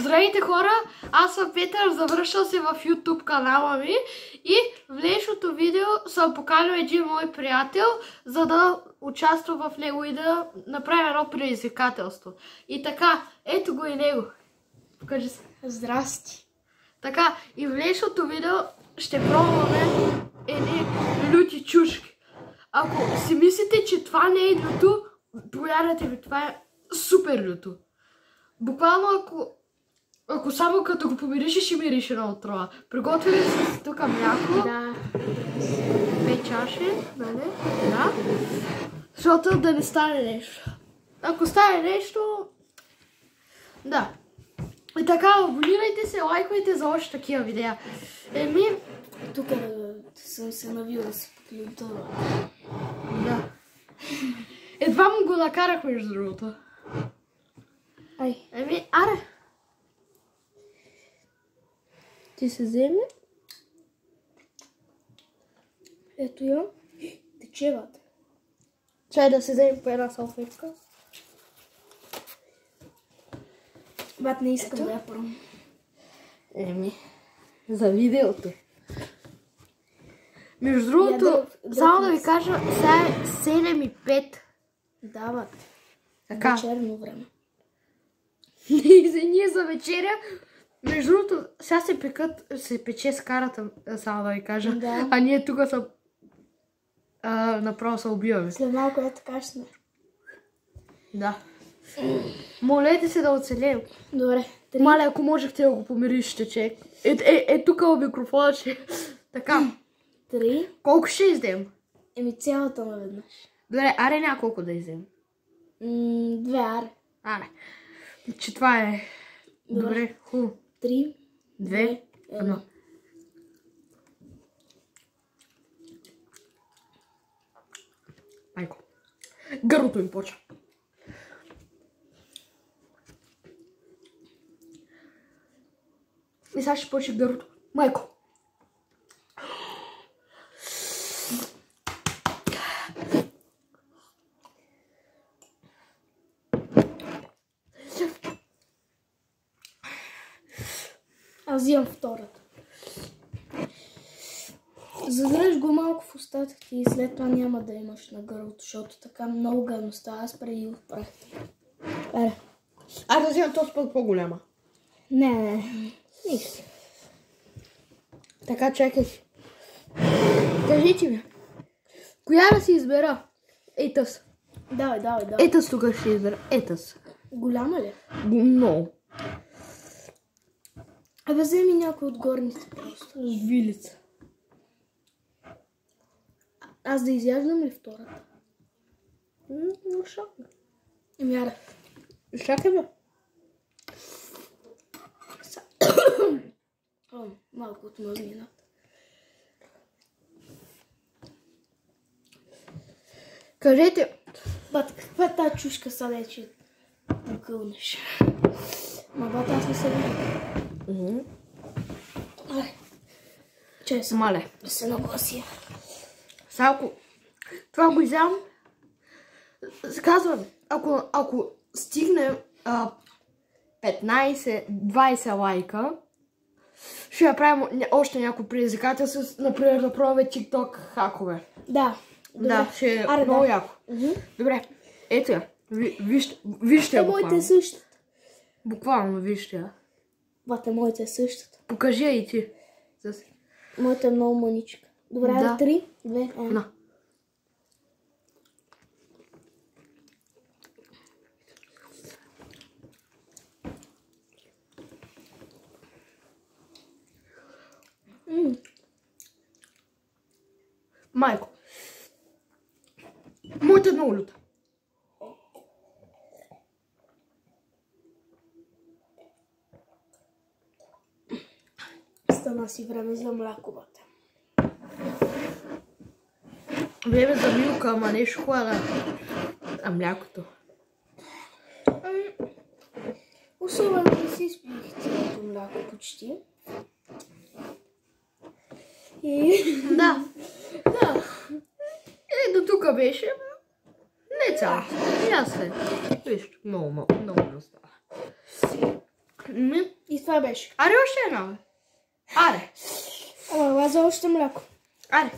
Здравейте хора, аз съм Петър, завръщал се в YouTube канала ми и в днешното видео съм поканил един мой приятел, за да участва в него и да направим едно предизвикателство. И така, ето го и него. Покажи се. Здрасти. Така, и в днешното видео ще пробваме едни люти чушки. Ако си мислите, че това не е люто, повярвайте ми, това е супер люто. Буквално ако само като го помириш, ще мирише на отрова. Приготвили си тук мляко. Да. 2 чаши, нали? Да. Защото да не стане нещо. Ако стане нещо... Да. И така, абонирайте се, лайквайте за още такива видеа. Тук съм се навил да се поклюбтава. Да. Едва му го накарах, между другото. Ай. Аре. Ти се вземе. Ето я. Тече, бат. Чай да се вземе по една салфетка. Бат, не искам да я пробвам. За видеото. Между другото, само да ви кажа, сега е 7:05. Да, бат. Така. Вечерно време. Ние за вечеря. Между другото, сега се пече с карата, само да ви кажа. Да. А ние тук са направо се убиваме. След малко е така ще сме. Да. Молете се да оцелеем. Добре. Мале, ако можехте да го помиришете, че. Тук в микрофона, че. Така. 3. Колко ще издем? Цялата наведнъж. Добре, аре няколко да издем. 2 аре. Аре. Че това е. Добре, хубаво. 3. 2. 1. Майко. Гърлото им почва. И сега ще почне гърлото. Майко. Аз взимам втората. Задръж го малко в устата ти и след това няма да имаш на гърлото, защото така много гадно става. Аз преди го правих. Аз да взимам този път по-голяма. Не. Нищо. Така, чакай. Кажите ми. Коя да си избера? Етъс. Давай. Етъс тук ще избера. Етъс. Голяма ли? Много. Абе, вземи някой от горните просто. Вилица. Аз да изяждам ли втората? Чакай. Аре. Чакай, бе. Малко от мазнината. Кажете. Бат, каква е тази чушка сега, че покълнеш? Бат, аз не се виждам. Чай съм. Мале. Да се наглася. Сега това го изям. Казвам, ако стигнем 15-20 лайка, ще направим още някои предизвикателства, например да пробваме TikTok хакове. Да. Да, ще е много яко. Добре, ето я. Вижте я буквално. Моите е същата. Буквално вижте я. Бате, моите е същата. Покажи я и ти. Моята е много маничка. Добре, Да. 3, 2, 1. Майко. Моята е много люта. Стана си време за мляко, бате. Време за милка, ама не шоколада. А млякото. Особено не си изпих цялото мляко почти. Да. До тук беше. Не цялото. Ясно. Виж, много става. И това беше. Аре още една, бе. Аре. Ама лаза още мляко. Аре.